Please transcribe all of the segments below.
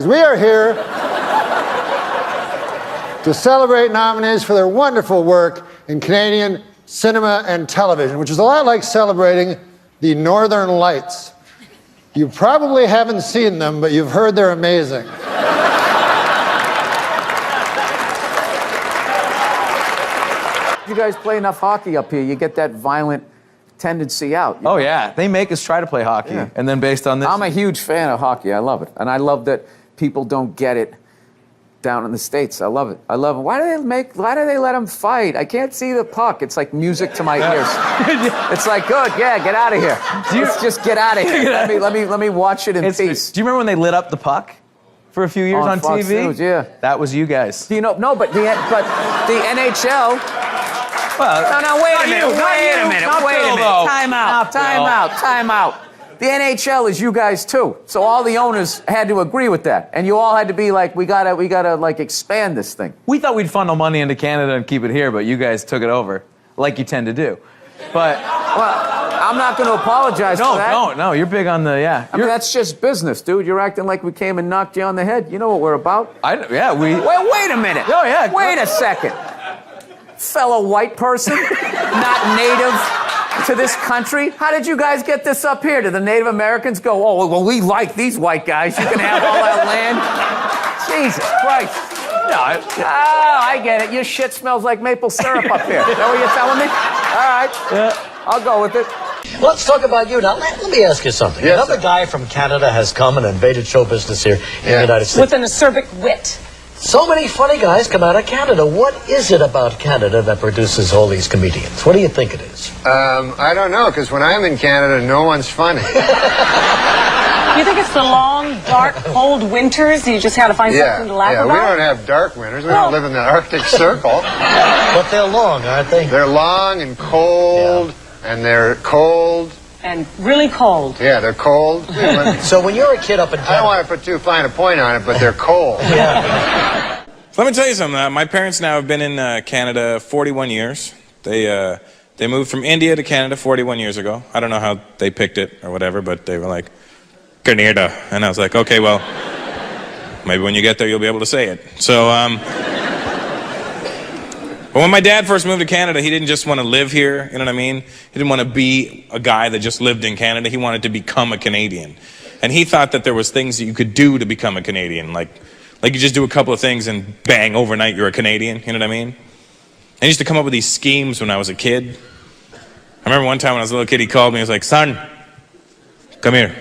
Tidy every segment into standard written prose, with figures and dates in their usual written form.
We are here to celebrate nominees for their wonderful work in Canadian cinema and television, which is a lot like celebrating the Northern Lights. You probably haven't seen them, but you've heard they're amazing. You guys play enough hockey up here, you get that violent tendency out. Oh, yeah. They make us try to play hockey. Yeah. And then based on this... I'm a huge fan of hockey. I love it. And I love that people don't get it down in the States. I love it. I love it. Why do they let them fight? I can't see the puck. It's like music to my ears. It's like, good, yeah, get out of here. Just get out of here. Let me watch it in peace. Do you remember when they lit up the puck for a few years on Fox TV? News, yeah. That was you guys. Do you know? No, but the NHL... Well, no, wait a minute. Wait a minute. Time out. The NHL is you guys too. So all the owners had to agree with that, and you all had to be like, we gotta like expand this thing. We thought we'd funnel money into Canada and keep it here, but you guys took it over, like you tend to do. But I'm not going to apologize for that. No, you're big on the I mean, that's just business, dude. You're acting like we came and knocked you on the head. You know what we're about. Wait a minute. Oh yeah. Wait a second. Fellow white person, not native to this country. How did you guys get this up here? Did the Native Americans go, oh, well, we like these white guys. You can have all that land? Jesus Christ. No, I get it. Your shit smells like maple syrup up here. Is that what you're telling me? All right. Yeah. I'll go with it. Let's talk about you now. Let me ask you something. Yes, Another guy from Canada has come and invaded show business here in the United States. With an acerbic wit. So many funny guys come out of Canada. What is it about Canada that produces all these comedians? What do you think it is? I don't know, because when I'm in Canada, no one's funny. You think it's the long, dark, cold winters? You just had to find something to laugh about? Yeah, we don't have dark winters. We don't live in the Arctic Circle. But they're long, aren't they? They're long and cold, and they're cold. And really cold. Yeah, they're cold. So when you're a kid up in Canada... I don't want to put too fine a point on it, but they're cold. Yeah. Let me tell you something. My parents now have been in Canada 41 years. They moved from India to Canada 41 years ago. I don't know how they picked it or whatever, but they were like, Canada. And I was like, okay, well, maybe when you get there you'll be able to say it. So, but when my dad first moved to Canada, he didn't just want to live here, you know what I mean? He didn't want to be a guy that just lived in Canada. He wanted to become a Canadian. And he thought that there was things that you could do to become a Canadian, like you just do a couple of things and bang, overnight you're a Canadian, you know what I mean? And he used to come up with these schemes when I was a kid. I remember one time when I was a little kid, he called me, he was like, son, come here.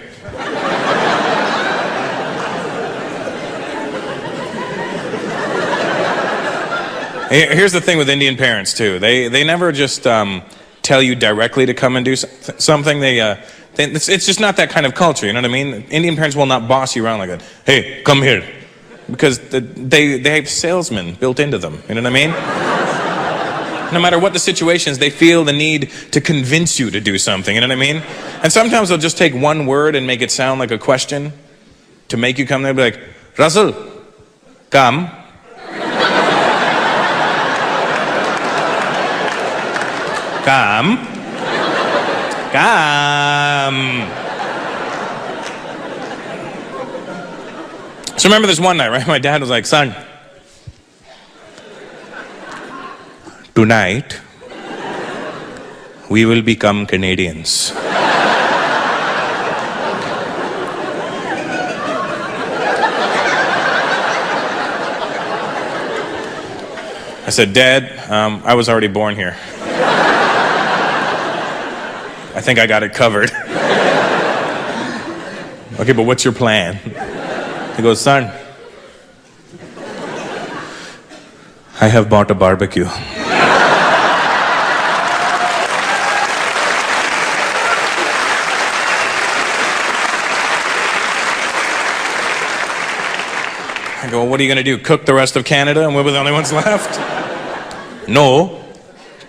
Here's the thing with Indian parents, too. They never just tell you directly to come and do something. It's just not that kind of culture, you know what I mean? Indian parents will not boss you around like that. Hey, come here. Because they have salesmen built into them, you know what I mean? No matter what the situations, they feel the need to convince you to do something, you know what I mean? And sometimes they'll just take one word and make it sound like a question to make you come there and be like, Russell, come. Come. So remember this one night, right? My dad was like, son, tonight, we will become Canadians. I said, Dad, I was already born here. I think I got it covered. Okay, but what's your plan? He goes, son, I have bought a barbecue. I go, well, what are you going to do? Cook the rest of Canada and we're the only ones left? No,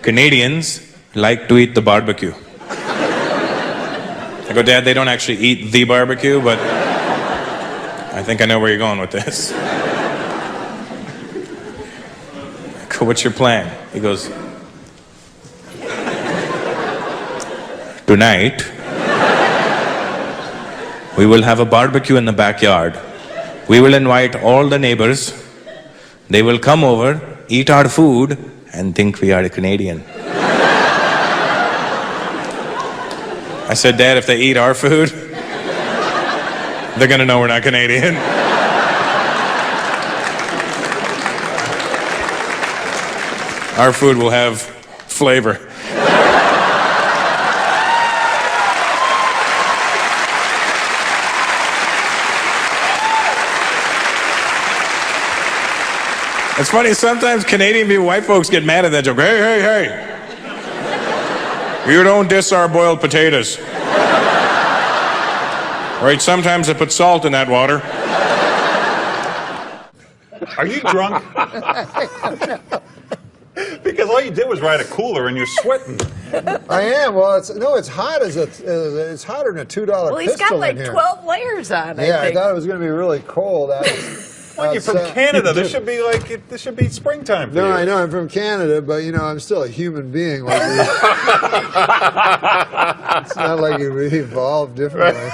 Canadians like to eat the barbecue. I go, Dad, they don't actually eat the barbecue, but I think I know where you're going with this. I go, what's your plan? He goes, tonight, we will have a barbecue in the backyard We will invite all the neighbors. They will come over, eat our food, and think we are Canadian. I said, Dad, if they eat our food, they're gonna know we're not Canadian. Our food will have flavor. It's funny, sometimes Canadian people, white folks get mad at that joke. Hey, hey, hey. You don't diss our boiled potatoes. Right, sometimes I put salt in that water. Are you drunk? Because all you did was ride a cooler and you're sweating. I am. Well, it's hot it's hotter than a $2 Well, he's pistol got like in here. 12 layers on, Yeah, I think. I thought it was going to be really cold. Well, you're from Canada. This should be springtime for you. No, I know I'm from Canada, but I'm still a human being. Like it's not like we evolved differently.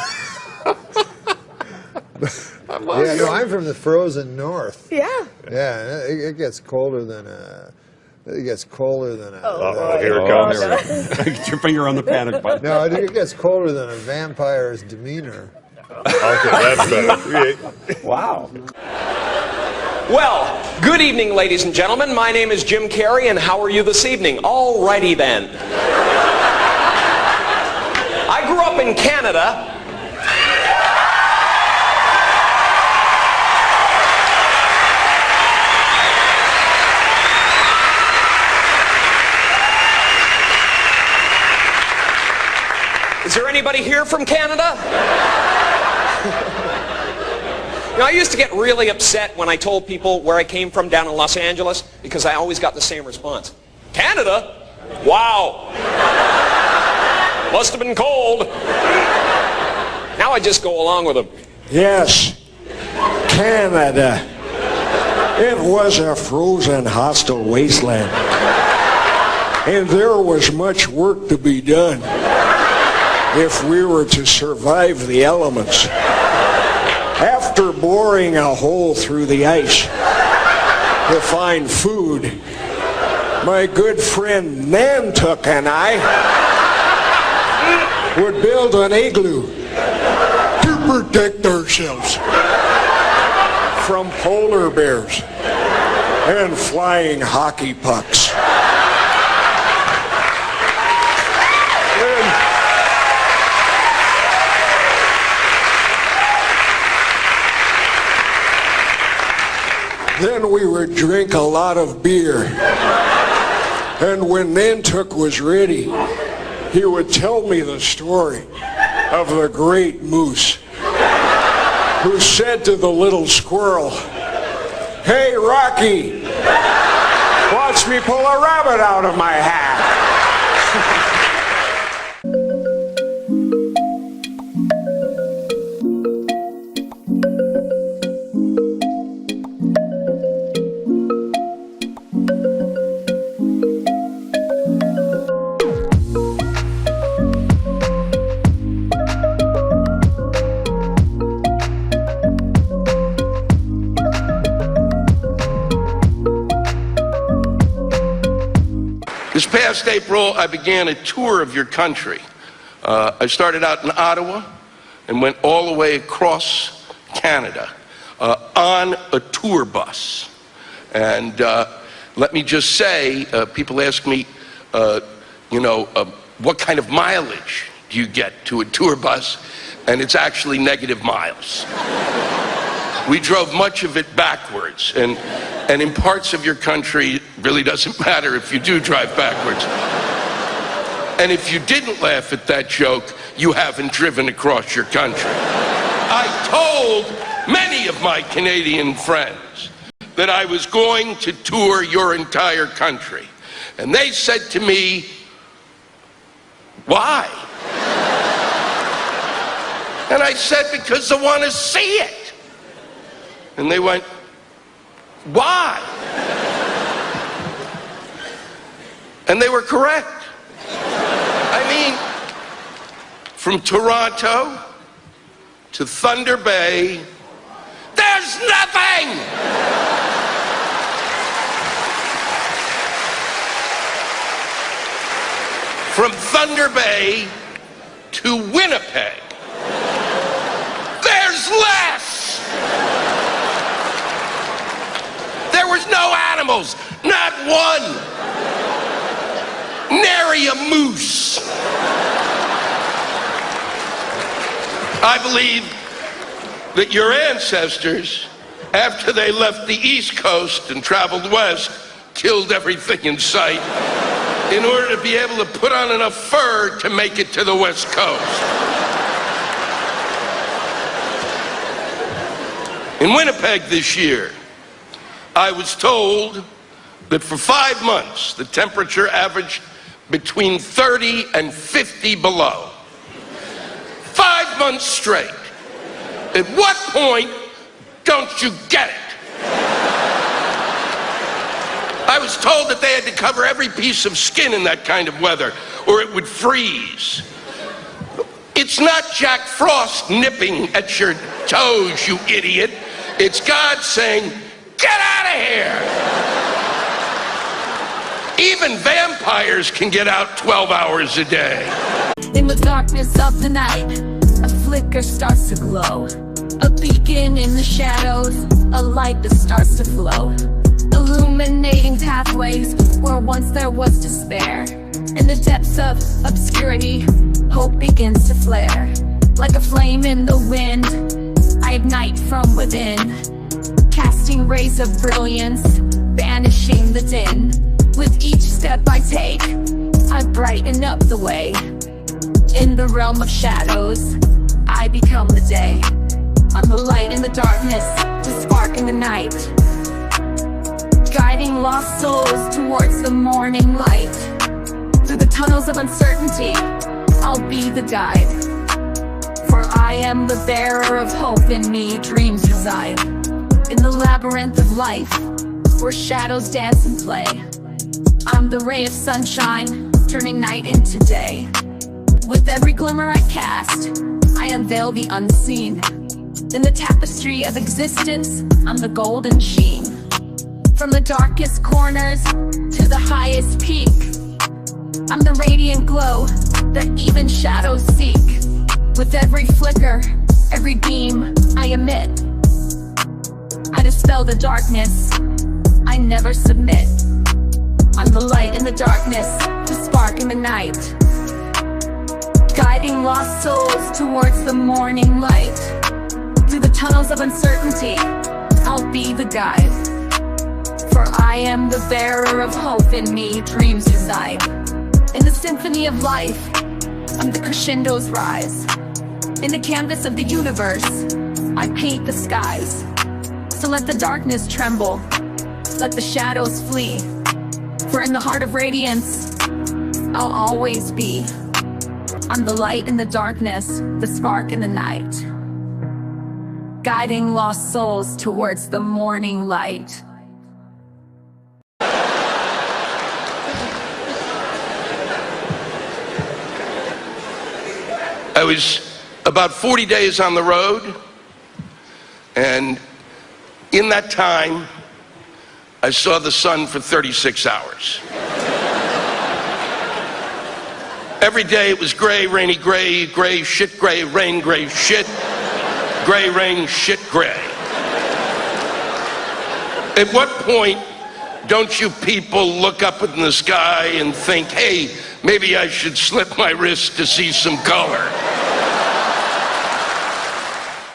Yeah, no, I'm from the frozen north. Yeah. Yeah, it gets colder than a. It gets colder than a. Here it comes. Get your finger on the panic button. No, it gets colder than a vampire's demeanor. Okay, that's better. Wow. Well, good evening, ladies and gentlemen. My name is Jim Carrey, and how are you this evening? Alrighty then. I grew up in Canada. Is there anybody here from Canada? I used to get really upset when I told people where I came from down in Los Angeles because I always got the same response. Canada? Wow. Must have been cold. Now I just go along with them. Yes, Canada. It was a frozen, hostile wasteland. And there was much work to be done if we were to survive the elements. After boring a hole through the ice to find food, my good friend Nantuck and I would build an igloo to protect ourselves from polar bears and flying hockey pucks. Then we would drink a lot of beer. And when Nantuck was ready, he would tell me the story of the great moose who said to the little squirrel, "Hey, Rocky, watch me pull a rabbit out of my hat." This past April, I began a tour of your country. I started out in Ottawa and went all the way across Canada on a tour bus. And let me just say, people ask me, what kind of mileage do you get to a tour bus? And it's actually negative miles. We drove much of it backwards, and in parts of your country, it really doesn't matter if you do drive backwards. And if you didn't laugh at that joke, you haven't driven across your country. I told many of my Canadian friends that I was going to tour your entire country. And they said to me, "Why?" And I said, "Because I want to see it." And they went, "Why?" And they were correct. I mean, from Toronto to Thunder Bay, there's There's nothing! From Thunder Bay to Winnipeg, there's less! There was no animals, not one! Nary a moose! I believe that your ancestors, after they left the East Coast and traveled west, killed everything in sight in order to be able to put on enough fur to make it to the West Coast. In Winnipeg this year, I was told that for 5 months, the temperature averaged between 30 and 50 below. 5 months straight. At what point don't you get it? I was told that they had to cover every piece of skin in that kind of weather, or it would freeze. It's not Jack Frost nipping at your toes, you idiot. It's God saying, get out of here! Even vampires can get out 12 hours a day. In the darkness of the night, a flicker starts to glow. A beacon in the shadows, a light that starts to flow. Illuminating pathways where once there was despair. In the depths of obscurity, hope begins to flare. Like a flame in the wind, I ignite from within, casting rays of brilliance, banishing the din. With each step I take, I brighten up the way. In the realm of shadows, I become the day. I'm the light in the darkness, the spark in the night, guiding lost souls towards the morning light. Through the tunnels of uncertainty, I'll be the guide. For I am the bearer of hope, in me dreams reside. In the labyrinth of life, where shadows dance and play, I'm the ray of sunshine, turning night into day. With every glimmer I cast, I unveil the unseen. In the tapestry of existence, I'm the golden sheen. From the darkest corners to the highest peak, I'm the radiant glow that even shadows seek. With every flicker, every beam I emit, I dispel the darkness, I never submit. I'm the light in the darkness, the spark in the night, guiding lost souls towards the morning light. Through the tunnels of uncertainty, I'll be the guide. For I am the bearer of hope, in me dreams reside. In the symphony of life, I'm the crescendos rise. In the canvas of the universe, I paint the skies. So let the darkness tremble, let the shadows flee. For in the heart of radiance, I'll always be. I'm the light in the darkness, the spark in the night, guiding lost souls towards the morning light. I was about 40 days on the road, and in that time, I saw the sun for 36 hours. Every day it was gray, rainy, gray, gray, shit, gray, rain, gray, shit, gray, rain, shit, gray. At what point don't you people look up in the sky and think, hey, maybe I should slip my wrist to see some color?